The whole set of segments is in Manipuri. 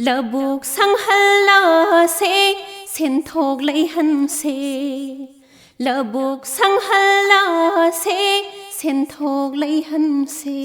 लबुक संहल्ला से सेंथोक लैहनसे लबुक संहल्ला से सेंथोक लैहनसे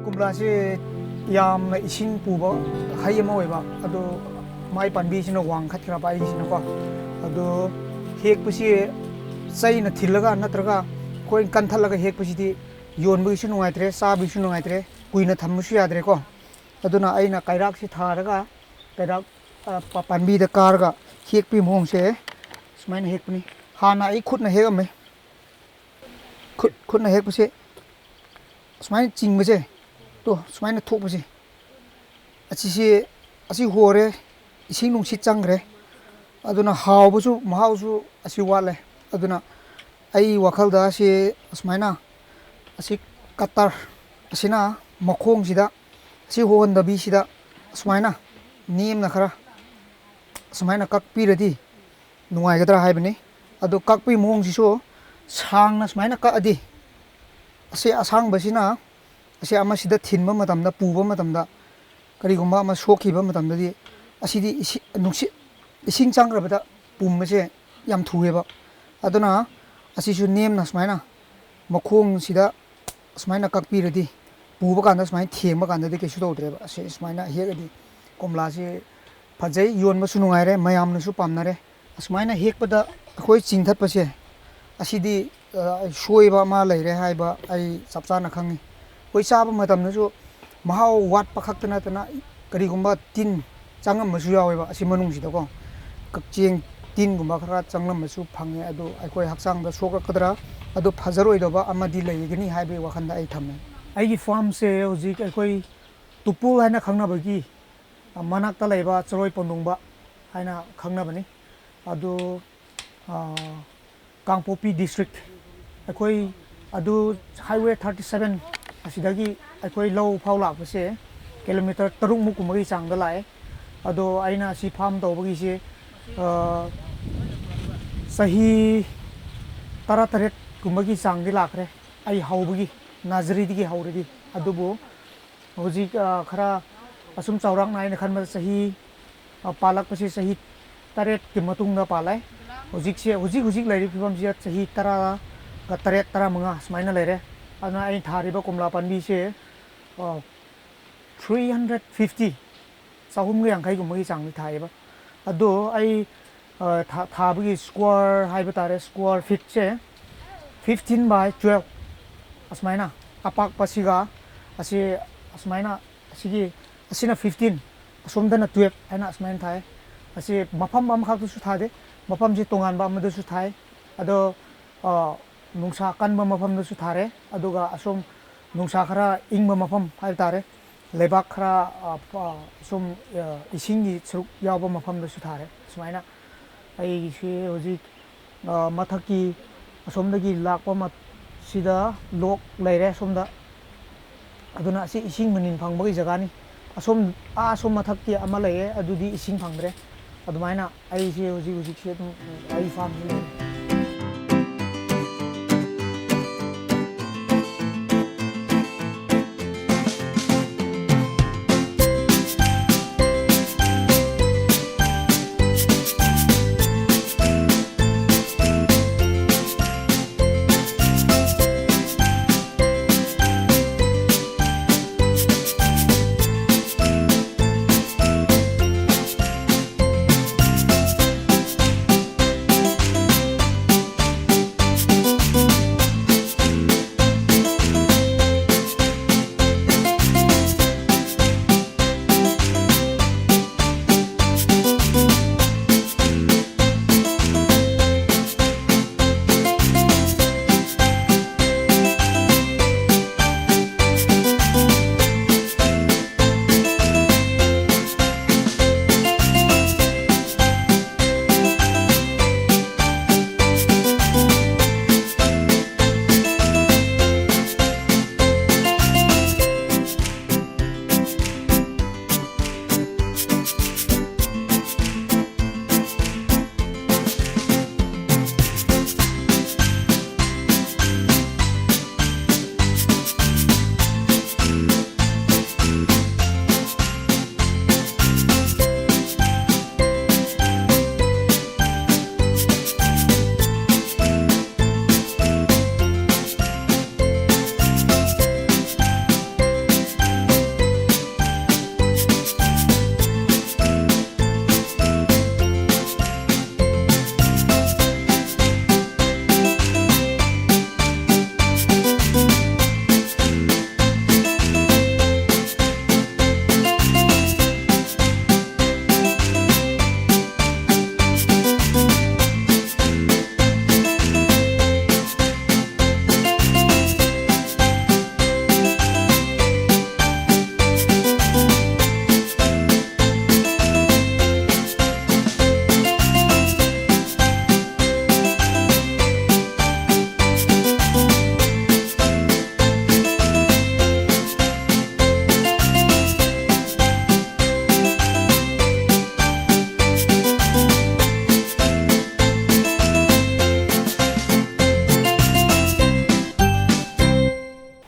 कुमलासे याम इसिंग पुबा हाई अमा ओइबा अदो माइ पानबी सिना वांग खतरा पाइ सिना को अदो हेक पसी सै न थिलगा नत्रगा कोइ कंथलगा हेक पसी दी योनबु सिनु नुगाइत्रे साबु सिनु नुगाइत्रे कुइना थम्मुसु याद्रे को अदुना आइना काइराक सि थारगा काइराक पानबी द कारगा हेक पि मोंगसे स्माइन हेक पनि हाना आई खुदना हेगमे खुदना हेक पसे स्माइन चिंगबसे तो सुमाइना थोपसे असी होरे इसिंग नुंसित चंग्रे अदुना हावबसु महावसु असी वाले अदुना आई वखलदा से सुमाइना असी कतर असिना मखोंग सिदा असी होहनदबी सिदा सुमाइना नेमना खरा सुमाइना ककपीरदि नुंगाइगदरा हाइबनि अदु ककपी मोंगसिसु सांगना सुमाइना कअदि असी असांगबसिना असे अमसिदा थिनबा मतमदा पुबा मतमदा करिगुम्बा अमा सोखिबा मतमदि असिदि नुंसि इसिंग चांग्रबदा पुमसे याम थुएबा अदुना असिसु नेमना स्माइना मखोंग सिदा स्माइना ककपीरदि पुबा कांदा स्माइन थेंबा कांदा केसु तौद्रेबा असे स्माइना हेगदि कोमलासे फजै योनबसु नुंगाइरे मयामनसु पामनारे स्माइना हेकपदा अखोइ चिंथतपसे असिदि सोइबा मा लैरे हाइबा आई चपचाना खंगी कोई चाब मतमनसु महाव वाट पखक्तना तना करिगुम्बा तीन चांगमसु यावेबा असि मनुंगसिदको कक्चेंग तीन गुम्बा खरा चांगमसु फंगे अदो अखोइ हक्सांगदा सोककदरा अदो फजरोइदबा अमदि लैगनि हाइबे वखंदा आई थम्मे आइगी फार्म से हुजिक अखोइ तुपु हाइना खंगनाबगी मनाक्ता लैबा चरोइ पन्दुंगबा हाइना खंगनाबनि अदो कांगपोपी डिस्ट्रिक्ट अखोइ अदो हाईवे 37 असिदगी अखोइ लौ फाउ लापसे किलोमीटर 3 मुकुमगी चांगदा लाए अदो आइना सि फार्म तौबगी से सही 13 कुमगी चांगदी लाखरे आई हाउबगी नाजरीदगी हाउरदी अदुबो होजिक खरा असुम चावरांग नाइन खनम सही पालक पसे सही तरह की मतुंग पाले हुजिक से हुजिक लेरी फिवम से चाही तरह का तरह मंगा स्माइना लेरे अना आई थारीबा कोमला पानबी से 350 चाहुम गे यांखाई गुमगी चांगली थाइबा अदो आई थाबगी स्क्वायर हाइबा तारे स्क्वायर फीट से 15 by 12 asmaina apak pasiga asi asmaina asigi asina 15 asomdana 12 aina asmain thai asi mafam am khak su thade mafam ji tongan ba amadu su thai ado nungsa kan ba mafam su thare aduga asom nungsa khara ingba mafam hai tare lebak khara som isingi suruk yawba mafam su thare asmaina ai si hoji mathaki असोमदगी Lakpa मसिदा लोक लेरे असोमदा अदुना असि इसिंग मनिन फंगबगी जगानी असोम मथक्की अमा लये अदुदी इसिंग फंगरे अदुमाइना आई से हुजी से आई फार्म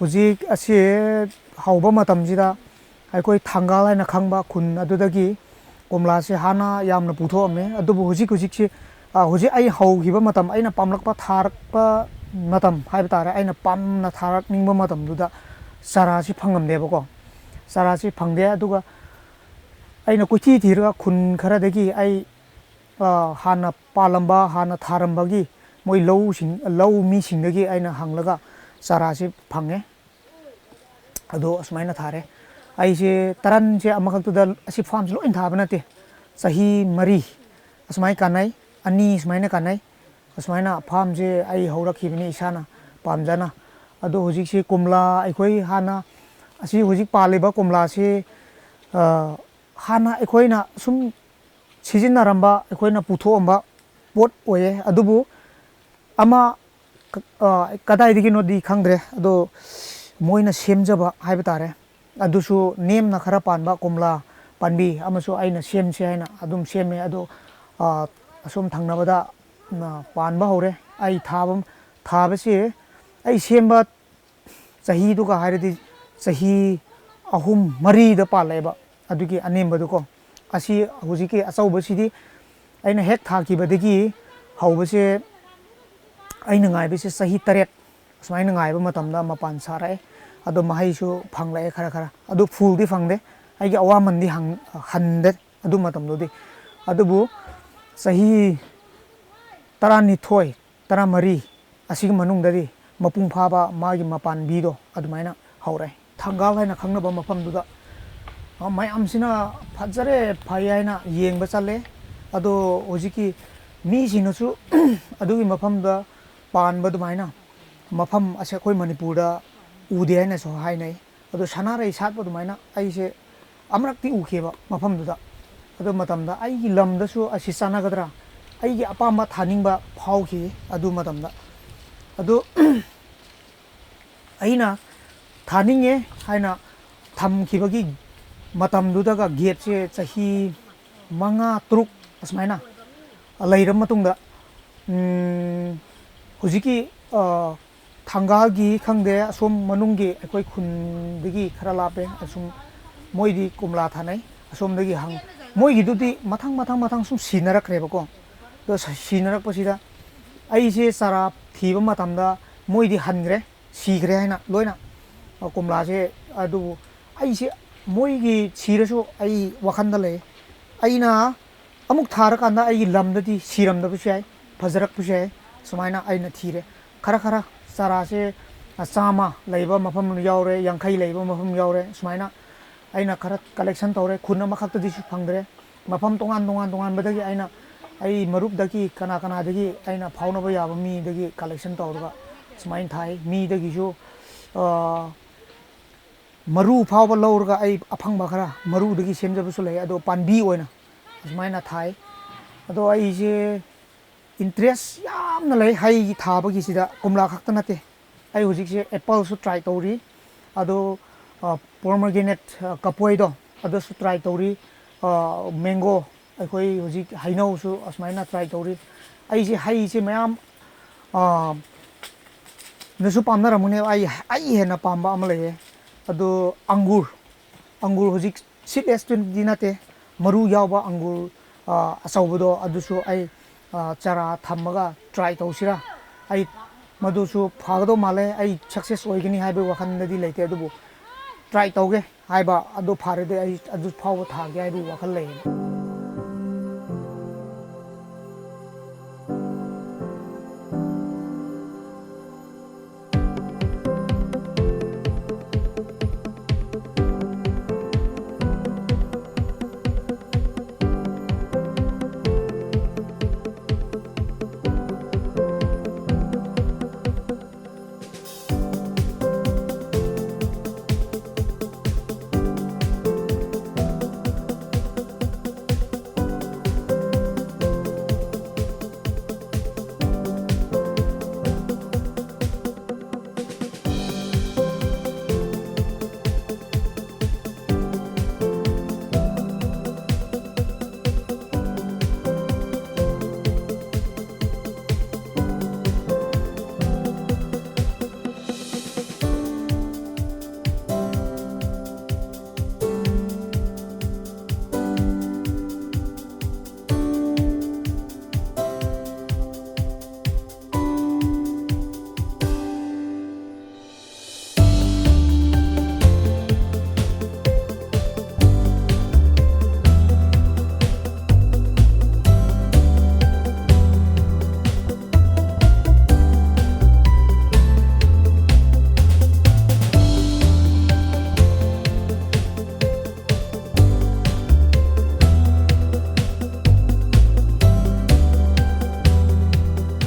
हुजिक असे हाउबा मतमजिदा अखोई थांगाल हाइना खंगबा खुन अदुदगी कोमला से हाना यामना पुथोअमे अदुबु हुजिक से हुजिक आई हौगिबा मतम आइना पामलकपा थारकपा मतम हाइबा तारे आइना पामना थारकनिंगबा मतमदुदा सारासि फंगमदेबको सारासि फंगदे अदुगा आइना कुथि थिरगा खुन खरादगी आई हाना पालंबा हाना थारंबगी मोइ लौ मिसिंदगी आइना हंगलगा सारासि फंगे अदो असमाइना थारे आइसे तरन से अमखक्तुदा असि फार्म से लोइन थाबा नते सही मरी असमाइ कानाई अनि असमाइना कानाई असमाइना फार्म से आई हौरखिबनि इसाना पामजाना अदो हुजिक से कोमला अखोई हाना असि हुजिक पालेबा कोमला से हाना अखोइना सुम सिजिनरंबा अखोइना पुथोअम्बा पोट ओये अदुबु अमा कदाइदगी नोदी खंग्रे अदो मोइना सेमजबा हाइबा तारे अदुसु नेमना खरा पानबा कोमला पानबी अमसु आइना सेमसे हाइना अदुम सेमे अदो असोम थंगनबदा पानबा हौरे आई थाबसे आई सेमबा चहीदुगा हाइरदि चही अहुम मरीदा पालेबा अदुगी अनेमबदुको असि हुजिकी अचौबसिदि ꯑꯩꯅ ꯍꯦꯛ ꯊꯥꯈꯤꯕꯗꯒꯤ ꯍꯧꯕꯁꯦ ꯑꯩꯅ ꯉꯥꯏꯕꯁꯦ ꯆꯍꯤ 7 ꯑꯁꯨꯃꯥꯏꯅ ꯉꯥꯏꯕ ꯃꯇꯝꯗ ꯃꯄꯥꯟ ꯁꯥꯔꯛꯑꯦ ꯑꯗꯣ ꯃꯍꯩꯁꯨ ꯐꯪꯂꯛꯑꯦ ꯈꯔ ꯑꯗꯨ ꯐꯨꯜꯗꯤ ꯐꯪꯗꯦ ꯑꯩꯒꯤ ꯑꯋꯥꯃꯟꯗꯤ ꯍꯟꯗꯦ ꯑꯗꯨ ꯃꯇꯝꯗꯨꯗꯤ ꯑꯗꯨꯕꯨ ꯆꯍꯤ 12 13 ꯑꯁꯤꯒꯤ ꯃꯅꯨꯡꯗꯗꯤ ꯃꯄꯨꯡ ꯐꯥꯕ ꯃꯥꯒꯤ ꯃꯄꯥꯟꯕꯤꯗꯣ ꯑꯗꯨꯃꯥꯏꯅ ꯍꯧꯔꯦ ꯊꯪꯒꯥꯜ ꯍꯥꯏꯅ ꯈꯪꯅꯕ ꯃꯐꯝꯗꯨꯗ ꯃꯌꯥꯝꯁꯤꯅ ꯐꯖꯔꯦ ꯐꯩ ꯍꯥꯏꯅ ꯌꯦꯡꯕ ꯆꯠꯂꯦ ꯑꯗꯣ ꯍꯧꯖꯤꯛꯀꯤ ꯃꯤꯁꯤꯡꯅꯁꯨ ꯑꯗꯨꯒꯤ ꯃꯐꯝꯗ ꯄꯥꯟꯕ ꯑꯗꯨꯃꯥꯏꯅ ꯃꯐꯝ ꯑꯁꯦ ꯑꯩꯈꯣꯏ ꯃꯅꯤꯄꯨꯔꯗ ꯎꯗꯦ ꯍꯥꯏꯅꯁꯨ ꯍꯥꯏꯅꯩ ꯑꯗꯣ ꯁꯅꯥꯔꯩ ꯁꯥꯠꯄ ꯑꯗꯨꯃꯥꯏꯅ ꯑꯩꯁꯦ ꯑꯃꯨꯔꯛꯇꯤ ꯎꯈꯤꯕ ꯃꯐꯝꯗꯨꯗ ꯑꯗꯨ ꯃꯇꯝꯗ ꯑꯩꯒꯤ ꯂꯝꯗꯁꯨ ꯑꯁꯤ ꯆꯥꯟꯅꯒꯗ꯭ꯔꯥ ꯑꯩꯒꯤ ꯑꯄꯥꯝꯕ ꯊꯥꯅꯤꯡꯕ ꯐꯥꯎꯈꯤ ꯑꯗꯨ ꯃꯇꯝꯗ ꯑꯗꯨ ꯑꯩꯅ ꯊꯥꯅꯤꯡꯉꯦ ꯍꯥꯏꯅ ꯊꯝꯈꯤꯕꯒꯤ ꯃꯇꯝꯗꯨꯗꯒ ꯒꯦꯞꯁꯦ ꯆꯍꯤ 5-6 ꯑꯁꯨꯃꯥꯏꯅ ꯂꯩꯔꯕ ꯃꯇꯨꯡꯗ ꯍꯧꯖꯤꯛꯀꯤ ꯊꯪꯒꯥꯜꯒꯤ ꯈꯪꯗꯦ ꯑꯁꯣꯝ ꯃꯅꯨꯡꯒꯤ ꯑꯩꯈꯣꯏ ꯈꯨꯟꯗꯒꯤ ꯈꯔ ꯂꯥꯞꯄꯦ ꯑꯁꯨꯝ ꯃꯣꯏꯗꯤ ꯀꯣꯝꯂꯥ ꯊꯥꯅꯩ ꯑꯁꯣꯝꯗꯒꯤ ꯃꯣꯏꯒꯤꯗꯨꯗꯤ ꯃꯊꯪ ꯁꯨꯝ ꯁꯤꯅꯔꯛꯈ꯭ꯔꯦꯕꯀꯣ ꯑꯗꯣ ꯁꯤꯅꯔꯛꯄꯁꯤꯗ ꯑꯩꯁꯦ ꯆꯥꯔꯥ ꯊꯤꯕ ꯃꯇꯝꯗ ꯃꯣꯏꯗꯤ ꯍꯟꯈ꯭ꯔꯦ ꯁꯤꯈ꯭ꯔꯦ ꯍꯥꯏꯅ ꯂꯣꯏꯅ ꯀꯣꯝꯂꯥꯁꯦ ꯑꯗꯨꯕꯨ ꯑꯩꯁꯦ ꯃꯣꯏꯒꯤ ꯁꯤꯔꯁꯨ ꯑꯩ ꯋꯥꯈꯜꯗ ꯂꯩ ꯑꯩꯅ ꯑꯃꯨꯛ ꯊꯥꯔꯀꯥꯟꯗ ꯑꯩꯒꯤ ꯂꯝꯗꯗꯤ ꯁꯤꯔꯝꯗꯕꯁꯨ ꯌꯥꯏ ꯐꯖꯔꯛꯄꯁꯨꯌꯥꯏ ꯁꯨꯃꯥꯏꯅ ꯑꯩꯅ ꯊꯤꯔꯦ ꯈꯔ ꯆꯥꯔꯥꯁꯦ 100 ꯂꯩꯕ ꯃꯐꯝ ꯌꯥꯎꯔꯦ 50 ꯂꯩꯕ ꯃꯐꯝ ꯌꯥꯎꯔꯦ ꯁꯨꯃꯥꯏꯅ ꯑꯩꯅ ꯈꯔ ꯀꯂꯦꯛꯁꯟ ꯇꯧꯔꯦ ꯈꯨꯟ ꯑꯃꯈꯛꯇꯗꯤꯁꯨ ꯐꯪꯗ꯭ꯔꯦ ꯃꯐꯝ ꯇꯣꯉꯥꯟꯕꯗꯒꯤ ꯑꯩ ꯃꯔꯨꯞꯇꯒꯤ ꯀꯅꯥꯗꯒꯤ ꯑꯩꯅ ꯐꯥꯎꯅꯕ ꯌꯥꯕ ꯃꯤꯗꯒꯤ ꯀꯂꯦꯛꯁꯟ ꯇꯧꯔꯒ ꯁꯨꯃꯥꯏꯅ ꯊꯥꯏ ꯃꯤꯗꯒꯤꯁꯨ ꯃꯔꯨ ꯐꯥꯎꯕ ꯂꯧꯔꯒ ꯑꯩ ꯑꯐꯪꯕ ꯈꯔ ꯃꯔꯨꯗꯒꯤ ꯁꯦꯝꯖꯕꯁꯨ ꯂꯩ ꯑꯗꯣ ꯄꯥꯝꯕꯤ ꯑꯣꯏꯅ ꯑꯁꯨꯃꯥꯏꯅ ꯊꯥꯏ ꯑꯗꯣ ꯑꯩꯁꯦ ꯏꯟꯇꯔꯦꯁ ꯌꯥꯝꯅ ꯂꯩ ꯍꯩ ꯊꯥꯕꯒꯤꯁꯤꯗ ꯀꯣꯝꯂꯥ ꯈꯛꯇ ꯅꯠꯇꯦ ꯑꯩ ꯍꯧꯖꯤꯛꯁꯦ ꯑꯦꯄꯜꯁꯨ ꯇ꯭ꯔꯥꯏ ꯇꯧꯔꯤ ꯑꯗꯣ ꯄꯣꯃꯒ꯭ꯔꯦꯅꯦꯠ ꯀꯄꯣꯏꯗꯣ ꯑꯗꯨꯁꯨ ꯇ꯭ꯔꯥꯏ ꯇꯧꯔꯤ ꯃꯦꯡꯒꯣ ꯑꯩꯈꯣꯏ ꯍꯧꯖꯤꯛ ꯍꯩꯅꯧꯁꯨ ꯑꯁꯨꯃꯥꯏꯅ ꯇ꯭ꯔꯥꯏ ꯇꯧꯔꯤ ꯑꯩꯁꯦ ꯍꯩꯁꯦ ꯃꯌꯥꯝ ꯅꯁꯨ ꯄꯥꯝꯅꯔꯝꯒꯅꯦꯕ ꯑꯩ ꯍꯦꯟꯅ ꯄꯥꯝꯕ ꯑꯃ ꯂꯩꯌꯦ ꯑꯗꯣ ꯑꯪꯒꯨꯔ ꯍꯧꯖꯤꯛ ꯁꯤꯠꯂꯦꯁꯇꯨꯗꯤ ꯅꯠꯇꯦ ꯃꯔꯨ ꯌꯥꯎꯕ ꯑꯪꯒꯨꯔ ꯑꯆꯧꯕꯗꯣ ꯑꯗꯨꯁꯨ ꯑꯩ ꯆꯥꯔꯥ ꯊꯝꯃꯒ ꯇ꯭ꯔꯥꯏ ꯇꯧꯁꯤꯔꯥ ꯑꯩ ꯃꯗꯨꯁꯨ ꯐꯒꯗꯧ ꯃꯥꯜꯂꯦ ꯑꯩ ꯁꯛꯁꯦꯁ ꯑꯣꯏꯒꯅꯤ ꯍꯥꯏꯕꯒꯤ ꯋꯥꯈꯜꯗꯗꯤ ꯂꯩꯇꯦ ꯑꯗꯨꯕꯨ ꯇ꯭ꯔꯥꯏ ꯇꯧꯒꯦ ꯍꯥꯏꯕ ꯑꯗꯨ ꯐꯔꯗꯤ ꯑꯩ ꯑꯗꯨ ꯐꯥꯎꯕ ꯊꯥꯒꯦ ꯍꯥꯏꯕꯒꯤ ꯋꯥꯈꯜ ꯂꯩꯌꯦ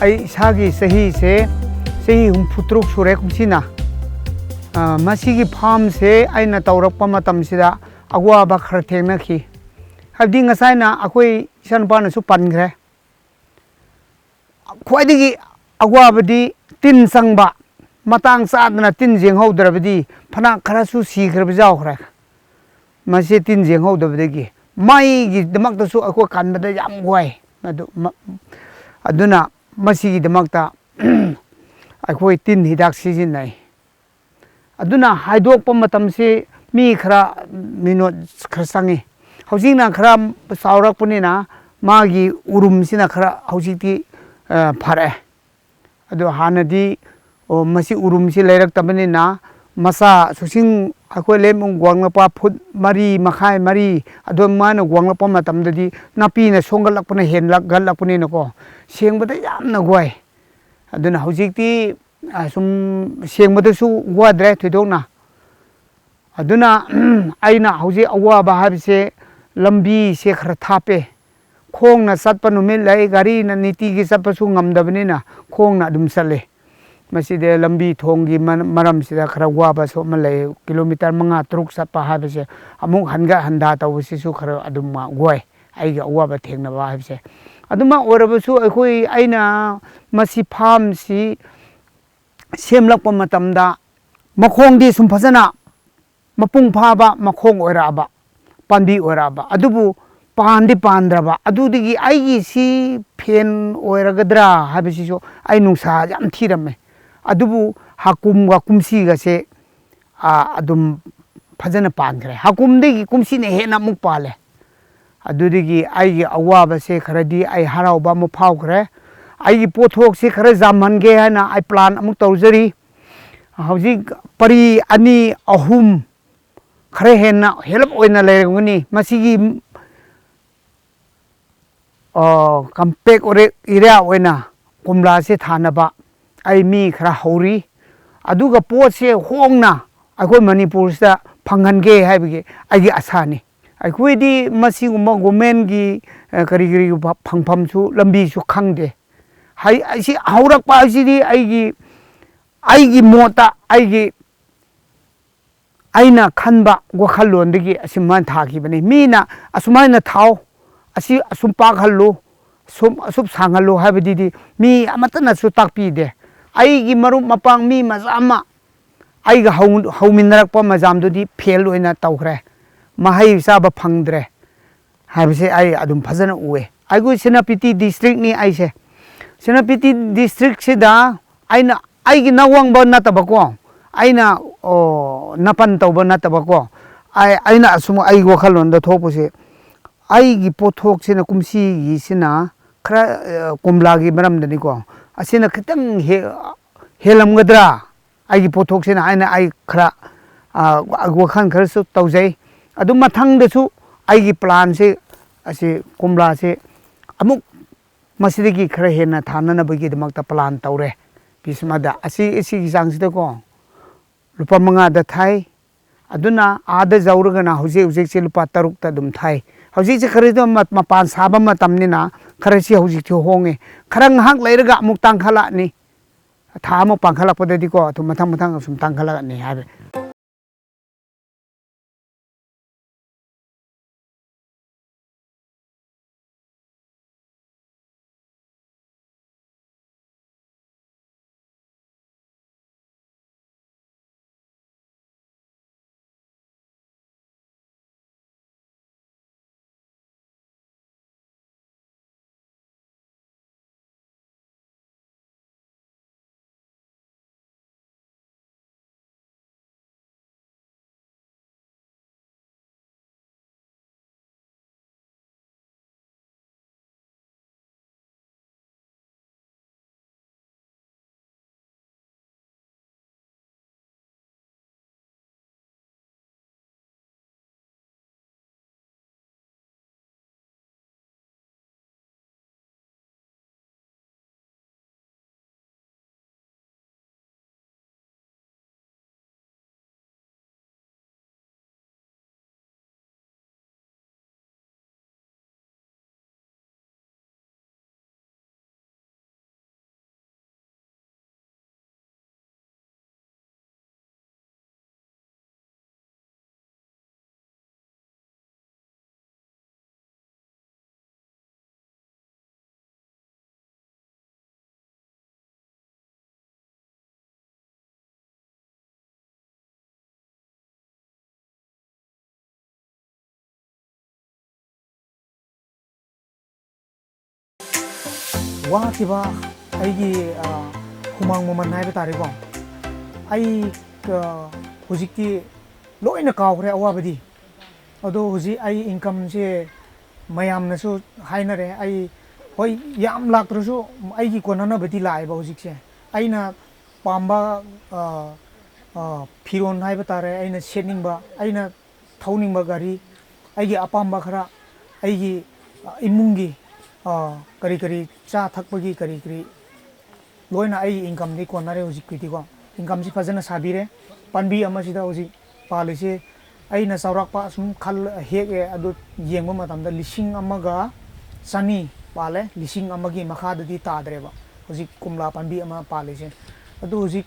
ꯑꯩ ꯏꯁꯥꯒꯤ ꯆꯍꯤꯁꯦ ꯆꯍꯤ 63 ꯁꯨꯔꯦ ꯀꯨꯝꯁꯤꯅ ꯃꯁꯤꯒꯤ ꯐꯥꯔꯝꯁꯦ ꯑꯩꯅ ꯇꯧꯔꯛꯄ ꯃꯇꯝꯁꯤꯗ ꯑꯋꯥꯕ ꯈꯔ ꯊꯦꯡꯅꯈꯤ ꯍꯥꯏꯕꯗꯤ ꯉꯁꯥꯏꯅ ꯑꯩꯈꯣꯏ ꯏꯆꯥꯅꯨꯄꯥꯅꯁꯨ ꯄꯟꯈ꯭ꯔꯦ ꯈ꯭ꯋꯥꯏꯗꯒꯤ ꯑꯋꯥꯕꯗꯤ ꯇꯤꯟ ꯆꯪꯕ ꯃꯇꯥꯡ ꯆꯥꯗꯅ ꯇꯤꯟ ꯌꯦꯡꯍꯧꯗ꯭ꯔꯕꯗꯤ ꯐꯅ ꯈꯔꯁꯨ ꯁꯤꯈ꯭ꯔꯕ ꯌꯥꯎꯈ꯭ꯔꯦ ꯃꯁꯤ ꯇꯤꯟ ꯌꯦꯡꯍꯧꯗꯕꯗꯒꯤ ꯃꯩꯒꯤꯗꯃꯛꯇꯁꯨ ꯑꯩꯈꯣꯏ ꯀꯟꯕꯗ ꯌꯥꯝ ꯋꯥꯏ ꯑꯗꯨꯅ ꯃꯁꯤꯒꯤꯗꯃꯛꯇ ꯑꯩꯈꯣই ꯇꯤꯟ ꯍꯤꯗꯥꯛ ꯁꯤꯖꯤꯟꯅꯩ ꯑꯗꯨꯅ ꯍꯥꯏꯗꯣꯛꯄ ꯃꯇꯝꯁꯤ ꯃꯤ ꯈꯔ ꯃꯤꯅꯣꯠ ꯈꯔ ꯆꯪꯉꯤ ꯍꯧꯖꯤꯛꯅ ꯈꯔ ꯆꯥꯎꯔꯛꯄꯅꯤꯅ मागी उरुमसिना खरा हौजिकती फरे अदो हानदी मसी उरुमसि लेरक्तबनिना मसा सुसिंग अखोय लेम ग्वांगलपा फुट मरी मखाय मरी अदो माना ग्वांगलपा मतमददी नापीना सोंगलकपना हेनलकगलकपनिनको सेंगबदा यामना ग्वाय अदुना हौजिकती सुम सेंगबदसु ग्वाद्रे थोदोना अदुना आइना हौजि अवाबा हाबिसे लंबी से खरा थापे खोंगना चटपा नुमित लै गाड़ी ना नीतिगी चटपसु ngamdabnina खोंगना अदुम चले मसीदे लंबी थोंगी मरमसिदा खरा वाबा सोमा लै किलोमीटर 5 3 चटपा हाबिसे अमुक हनगा हंदा तवसिसु खरा अदुम ग्वाय आइगे अवाबा थेंगनबा हाबिसे अदुमा ओरबसु अखोय आइना मसी फार्म सी सेमलकपा मतमदा मखोंदी सुम फजना मपुंग फाबा मखोंग ओराबा पांबी ओराबा अदुबु पांदी पांद्रबा अदुदिगी आइगी सी फेन ओरगद्रा हाबिसिसु आइ नुसा याम थीरमे अदुबु हाकुमगा कुमसीगासे अदुम फजना पानग्रे हाकुमदिगी कुमसीने हेना मुक पाले अदुदिगी आइगी अवाबसे खरदी आइ हराउबा मु फाउग्रे आइगी पोथोकसे खरा जामहनगे हाना आइ प्लान अमुक तौजरी हौजी परी अनि अहुम खरे हेना हेल्प ओइना लेरगनी मसीगी कंपेक्ट ओरे एरिया ओइना कुमला से थानबा आई मी खरा हौरी अदुगा पोसे होंगना अखोय मणिपुर से फंगनगे हाबिगे आइगी आसानी अखोयदी मसीगुम्बा गवर्नमेंटगी करी फंगफमसु लंबीसु खंगदे हाई आइसी हौरकपा आइसीदी आइगी मोता आइगी आइना खनबा वखलोंदगी असिमान थाखिबने मीना असुमाइना थाओ असि असुम पाखल्लो सुम सांगल्लो हाबिदी मी अमतनासु ताकपीदे आइगी मरुप मपांग मी मजामा आइगा हौमिनरकपा मजामदुदी फेल ओइना तौखरे महै साबा फंगद्रे हाबिसे आइ अदुम फजना उए आइगु सेनापति डिस्ट्रिक्ट नि आइसे सेनापति डिस्ट्रिक्ट सिदा आइना आइगी नवंगबा नतबको आइना नपन तौबा नतबको आइना असुम आइ वखलोंदा थोपसे आइगी पोथोकसिना कुमसीगिसिना खरा कुमलागी मरमदनिको असिना खितंग हेलमगद्रा आइगी पोथोकसिना आइना आइ खरा वखन खरसु तौजै अदु मथंगदसु आइगी प्लान से असि कुमला से अमुक मसिदगी खरा हेना थाननबगी दमकता प्लान तौरे पिसमादा असिगी चांगसिदको रुपा 5 दा थाई अदुना आदा जौरगना हुजे से रुपा 3 ता दुम थाई हुजे से खरेदो मपान साबा मतमनिना खरसी हुजे थि होंगे खरा ngahak लेरगा अमुक तांखलानि था अमुक पांखलापददिको अथु मथंग सुम तांखलानि हाबे वाकिबा आइगी हुमांग मोमन हाइबा तारेको आई हुजिकती लोइना कावखरे अवाबदी अदो हुजि आई इनकम से ꯃꯌꯥꯝꯅꯁꯨ ꯍꯥꯏꯅꯔꯦ ꯑꯩ ꯍꯣꯏ ꯌꯥꯝ ꯂꯥꯛꯇ꯭ꯔꯁꯨ ꯑꯩꯒꯤ ꯀꯣꯟꯅꯅꯕꯗꯤ ꯂꯥꯛꯑꯦꯕ ꯍꯧꯖꯤꯛꯁꯦ ꯑꯩꯅ ꯄꯥꯝꯕ ꯐꯤꯔꯣꯟ ꯍꯥꯏꯕ ꯇꯥꯔꯦ ꯑꯩꯅ ꯁꯦꯠꯅꯤꯡꯕ ꯑꯩꯅ ꯊꯧꯅꯤꯡꯕ ꯒꯥꯔꯤ ꯑꯩꯒꯤ ꯑꯄꯥꯝꯕ ꯈꯔ ꯑꯩꯒꯤ ꯏꯃꯨꯡꯒꯤ ꯀꯔꯤ ꯀꯔꯤ ꯆꯥ ꯊꯛꯄꯒꯤ ꯀꯔꯤ ꯀꯔꯤ ꯂꯣꯏꯅ ꯑꯩꯒꯤ ꯏꯟꯀꯝꯗꯤ ꯀꯣꯟꯅꯔꯦ ꯍꯧꯖꯤꯛꯀꯤꯗꯤꯀꯣ ꯏꯟꯀꯝꯁꯤ ꯐꯖꯅ ꯁꯥꯕꯤꯔꯦ ꯄꯥꯝꯕꯤ ꯑꯃꯁꯤꯗ ꯍꯧꯖꯤꯛ ꯄꯥꯜꯂꯤꯁꯦ ꯑꯩꯅ ꯆꯥꯎꯔꯥꯛꯄ ꯑꯁꯨꯝ ꯍꯦꯛꯑꯦ ꯑꯗꯨ ꯌꯦꯡꯕ ꯃꯇꯝꯗ 1,100 ꯄꯥꯜꯂꯦ 1,000ꯒꯤ ꯃꯈꯥꯗꯗꯤ ꯇꯥꯗ꯭ꯔꯦꯕ ꯍꯧꯖꯤꯛ ꯀꯣꯝꯂꯥ ꯄꯥꯝꯕꯤ ꯑꯃ ꯄꯥꯜꯂꯤꯁꯦ ꯑꯗꯨ ꯍꯧꯖꯤꯛ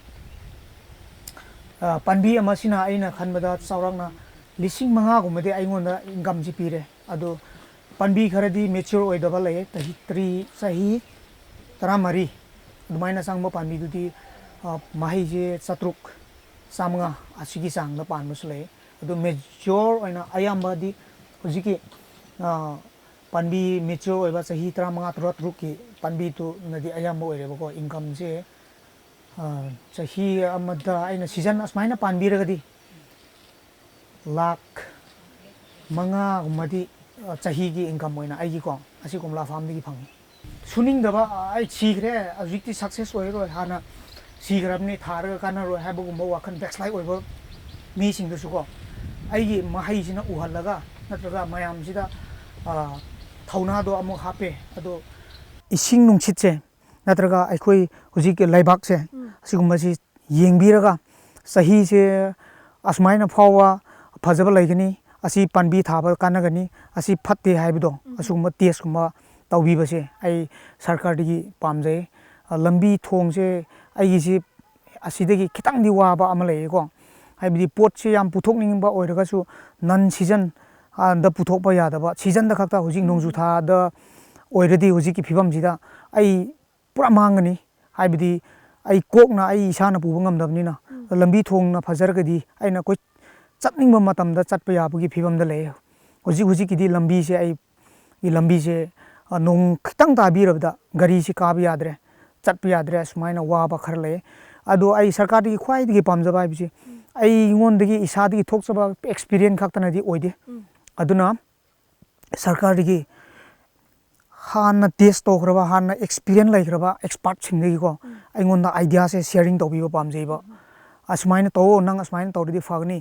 ꯄꯥꯝꯕꯤ ꯑꯃꯁꯤꯅ ꯑꯩꯅ ꯈꯟꯕꯗ ꯆꯥꯎꯔꯥꯛꯅ 5,000ꯒꯨꯝꯕꯗꯤ ꯑꯩꯉꯣꯟꯗ ꯏꯟꯀꯝꯁꯤ ꯄꯤꯔꯦ ꯑꯗꯨ ꯄꯥꯝꯕꯤ ꯈꯔꯗꯤ ꯃꯦꯆ꯭ꯌꯣꯔ ꯑꯣꯏꯗꯕ ꯂꯩꯌꯦ ꯆꯍꯤ 13 ꯑꯗꯨꯃꯥꯏꯅ ꯆꯪꯕ ꯄꯥꯝꯕꯤꯗꯨꯗꯤ ꯃꯍꯩꯁꯦ 700-500 ꯑꯁꯤꯒꯤ ꯆꯥꯡꯗ ꯄꯥꯟꯕꯁꯨ ꯂꯩ ꯑꯗꯨ ꯃꯦꯆ꯭ꯌꯣꯔ ꯑꯣꯏꯅ ꯑꯌꯥꯝꯕꯗꯤ ꯍꯧꯖꯤꯛꯀꯤ ꯄꯥꯝꯕꯤ ꯃꯦꯆ꯭ꯌꯣꯔ ꯑꯣꯏꯕ ꯆꯍꯤ 15-16ꯀꯤ ꯄꯥꯝꯕꯤꯗꯨꯅꯗꯤ ꯑꯌꯥꯝꯕ ꯑꯣꯏꯔꯦꯕꯀꯣ ꯏꯟꯀꯝꯁꯦ ꯆꯍꯤ ꯑꯃꯗ ꯑꯩꯅ ꯁꯤꯖꯟ ꯑꯁꯨꯃꯥꯏꯅ ꯄꯥꯟꯕꯤꯔꯒꯗꯤ ꯂꯥꯛ 5ꯒꯨꯝꯕꯗꯤ ꯆꯍꯤꯒꯤ ꯏꯟꯀꯝ ꯑꯣꯏꯅ ꯑꯩꯒꯤꯀꯣ ꯑꯁꯤ ꯀꯣꯝꯂꯥ ꯐꯥꯔꯝꯗꯒꯤ ꯐꯪꯉꯤ ꯁꯨꯅꯤꯡꯗꯕ ꯑꯩ ꯁꯤꯈ꯭ꯔꯦ ꯍꯧꯖꯤꯛꯇꯤ ꯁꯛꯁꯦꯁ ꯑꯣꯏꯔꯔꯣꯏ ꯍꯥꯟꯅ ꯁꯤꯈ꯭ꯔꯕꯅꯤ ꯊꯥꯔꯒ ꯀꯥꯟꯅꯔꯣꯏ ꯍꯥꯏꯕꯒꯨꯝꯕ ꯋꯥꯈꯜ ꯕꯦꯛꯁ꯭ꯂꯥꯏꯠ ꯑꯣꯏꯕ ꯃꯤꯁꯤꯡꯗꯨꯁꯨꯀꯣ ꯑꯩꯒꯤ ꯃꯍꯩꯁꯤꯅ ꯎꯍꯜꯂꯒ ꯅꯠꯇ꯭ꯔꯒ ꯃꯌꯥꯝꯁꯤꯗ ꯊꯧꯅꯥꯗꯣ ꯑꯃꯨꯛ ꯍꯥꯞꯄꯦ ꯑꯗꯣ ꯏꯁꯤꯡ ꯅꯨꯡꯁꯤꯠꯁꯦ ꯅꯠꯇ꯭ꯔꯒ ꯑꯩꯈꯣꯏ ꯍꯧꯖꯤꯛꯀꯤ ꯂꯩꯕꯥꯛꯁꯦ ꯑꯁꯤꯒꯨꯝꯕꯁꯤ ꯌꯦꯡꯕꯤꯔꯒ ꯆꯍꯤꯁꯦ ꯑꯁꯨꯃꯥꯏꯅ ꯐꯥꯎꯕ ꯐꯖꯕ ꯂꯩꯒꯅꯤ ꯑꯁꯤ ꯄꯥꯝꯕꯤ ꯊꯥꯕ ꯀꯥꯟꯅꯒꯅꯤ ꯑꯁꯤ ꯐꯠꯇꯦ ꯍꯥꯏꯕꯗꯣ ꯑꯁꯤꯒꯨꯝꯕ ꯇꯦꯁꯀꯨꯝꯕ ꯇꯧꯕꯤꯕꯁꯦ ꯑꯩ ꯁꯔꯀꯥꯔꯗꯒꯤ ꯄꯥꯝꯖꯩ ꯂꯝꯕꯤ ꯊꯣꯡꯁꯦ ꯑꯩꯒꯤꯁꯤ ꯑꯁꯤꯗꯒꯤ ꯈꯤꯇꯪꯗꯤ ꯋꯥꯕ ꯑꯃ ꯂꯩꯌꯦꯀꯣ ꯍꯥꯏꯕꯗꯤ ꯄꯣꯠꯁꯦ ꯌꯥꯝ ꯄꯨꯊꯣꯛꯅꯤꯡꯕ ꯑꯣꯏꯔꯒꯁꯨ ꯅꯟ ꯁꯤꯖꯟ ꯗ ꯄꯨꯊꯣꯛꯄ ꯌꯥꯗꯕ ꯁꯤꯖꯟꯗ ꯈꯛꯇ ꯍꯧꯖꯤꯛ ꯅꯣꯡꯖꯨ ꯊꯥꯗ ꯑꯣꯏꯔꯗꯤ ꯍꯧꯖꯤꯛꯀꯤ ꯐꯤꯕꯝꯁꯤꯗ ꯑꯩ ꯄꯨꯔꯥ ꯃꯥꯡꯒꯅꯤ ꯍꯥꯏꯕꯗꯤ ꯑꯩ ꯀꯣꯛꯅ ꯑꯩ ꯏꯁꯥꯅ ꯄꯨꯕ ꯉꯝꯗꯕꯅꯤꯅ ꯂꯝꯕꯤ ꯊꯣꯡꯅ ꯐꯖꯔꯒꯗꯤ ꯑꯩꯅ ꯆꯠꯅꯤꯡꯕ ꯃꯇꯝꯗ ꯆꯠꯄ ꯌꯥꯕꯒꯤ ꯐꯤꯕꯝꯗ ꯂꯩ ꯍꯧꯖꯤꯛꯀꯤꯗꯤ ꯂꯝꯕꯤꯁꯦ ꯑꯩꯒꯤ ꯂꯝꯕꯤꯁꯦ ꯅꯣꯡ ꯈꯤꯇꯪ ꯇꯥꯕꯤꯔꯕꯗ ꯒꯥꯔꯤꯁꯤ ꯀꯥꯕ ꯌꯥꯗ꯭ꯔꯦ ꯆꯠꯄ ꯌꯥꯗ꯭ꯔꯦ ꯁꯨꯃꯥꯏꯅ ꯋꯥꯕ ꯈꯔ ꯂꯩ ꯑꯗꯣ ꯑꯩ ꯁꯔꯀꯥꯔꯗꯒꯤ ꯈ꯭ꯋꯥꯏꯗꯒꯤ ꯄꯥꯝꯖꯕ ꯍꯥꯏꯕꯁꯤ ꯑꯩꯉꯣꯟꯗꯒꯤ ꯏꯁꯥꯗꯒꯤ ꯊꯣꯛꯆꯕ ꯑꯦꯛꯁꯄꯤꯔꯤꯌꯦꯟꯁ ꯈꯛꯇꯅꯗꯤ ꯑꯣꯏꯗꯦ ꯑꯗꯨꯅ ꯁꯔꯀꯥꯔꯗꯒꯤ ꯍꯥꯟꯅ ꯇꯦꯁ ꯇꯧꯈ꯭ꯔꯕ ꯍꯥꯟꯅ ꯑꯦꯛꯁꯄꯤꯔꯤꯌꯦꯟꯁ ꯂꯩꯈ꯭ꯔꯕ ꯑꯦꯛꯁꯄꯥꯔꯠꯁꯤꯡꯗꯒꯤꯀꯣ ꯑꯩꯉꯣꯟꯗ ꯑꯥꯏꯗꯤꯌꯥꯁꯦ ꯁꯤꯌꯔꯤꯡ ꯇꯧꯕꯤꯕ ꯄꯥꯝꯖꯩꯕ ꯑꯁꯨꯃꯥꯏꯅ ꯇꯧꯑꯣ ꯅꯪ ꯑꯁꯨꯃꯥꯏꯅ ꯇꯧꯔꯗꯤ ꯐꯒꯅꯤ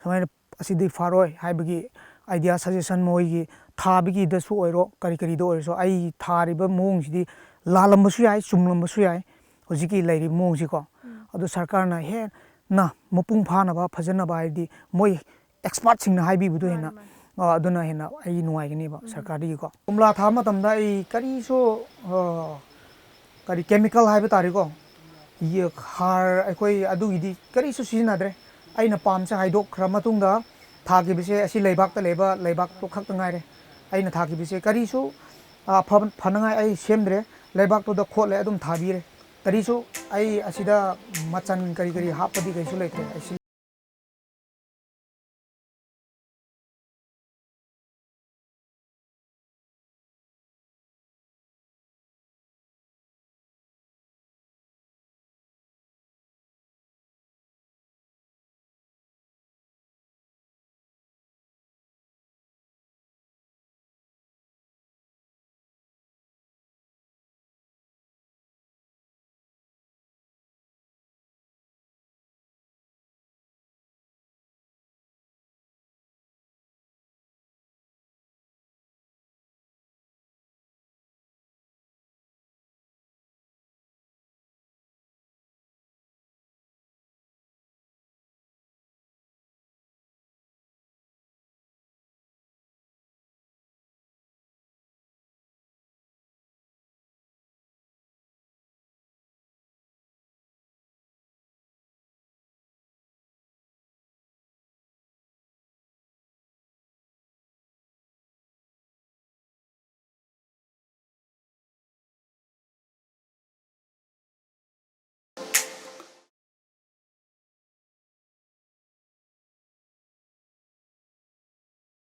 ꯁꯨꯃꯥꯏꯅ ꯑꯁꯤꯗꯤ ꯐꯔꯣꯏ ꯍꯥꯏꯕꯒꯤ ꯑꯥꯏꯗꯤꯌꯥ ꯁꯖꯦꯁꯟ ꯃꯣꯏꯒꯤ ꯊꯥꯕꯒꯤꯗꯁꯨ ꯑꯣꯏꯔꯣ ꯀꯔꯤꯗ ꯑꯣꯏꯔꯁꯨ ꯑꯩ ꯊꯥꯔꯤꯕ ꯃꯑꯣꯡꯁꯤꯗꯤ ꯂꯥꯜꯂꯝꯕꯁꯨ ꯌꯥꯏ ꯆꯨꯝꯂꯝꯕꯁꯨ ꯌꯥꯏ ꯍꯧꯖꯤꯛꯀꯤ ꯂꯩꯔꯤꯕ ꯃꯑꯣꯡꯁꯤꯀꯣ ꯑꯗꯨ ꯁꯔꯀꯥꯔꯅ ꯍꯦꯟꯅ ꯃꯄꯨꯡ ꯐꯥꯅꯕ ꯐꯖꯅꯕ ꯍꯥꯏꯔꯗꯤ ꯃꯣꯏ ꯑꯦꯛꯁꯄꯥꯔꯠꯁꯤꯡꯅ ꯍꯥꯏꯕꯤꯕꯗꯣ ꯍꯦꯟꯅ ꯑꯗꯨꯅ ꯍꯦꯟꯅ ꯑꯩ ꯅꯨꯡꯉꯥꯏꯒꯅꯤꯕ ꯁꯔꯀꯥꯔꯗꯒꯤꯀꯣ ꯀꯣꯝꯂꯥ ꯊꯥꯕ ꯃꯇꯝꯗ ꯑꯩ ꯀꯔꯤꯁꯨ ꯀꯦꯃꯤꯀꯦꯜ ꯍꯥꯏꯕ ꯇꯥꯔꯦꯀꯣ ꯍꯥꯔ ꯑꯩꯈꯣꯏ ꯑꯗꯨꯒꯤꯗꯤ ꯀꯔꯤꯁꯨ ꯁꯤꯖꯤꯟꯅꯗ꯭ꯔꯦ ꯑꯩꯅ ꯄꯥꯝꯁꯦ ꯍꯥꯏꯗꯣꯛꯈ꯭ꯔ ꯃꯇꯨꯡꯗ ꯊꯥꯈꯤꯕꯁꯦ ꯑꯁꯤ ꯂꯩꯕꯥꯛꯇ ꯂꯩꯕ ꯂꯩꯕꯥꯛꯇꯣ ꯈꯛꯇ ꯉꯥꯏꯔꯦ ꯑꯩꯅ ꯊꯥꯈꯤꯕꯁꯦ ꯀꯔꯤꯁꯨ ꯐꯅꯉꯥꯏ ꯑꯩ ꯁꯦꯝꯗ꯭ꯔꯦ ꯂꯩꯕꯥꯛꯇꯨꯗ ꯈꯣꯠꯂꯦ ꯑꯗꯨꯝ ꯊꯥꯕꯤꯔꯦ ꯀꯔꯤꯁꯨ ꯑꯩ ꯑꯁꯤꯗ ꯃꯆꯟ ꯀꯔꯤ ꯍꯥꯞꯄꯗꯤ ꯀꯩꯁꯨ ꯂꯩꯇ꯭ꯔꯦ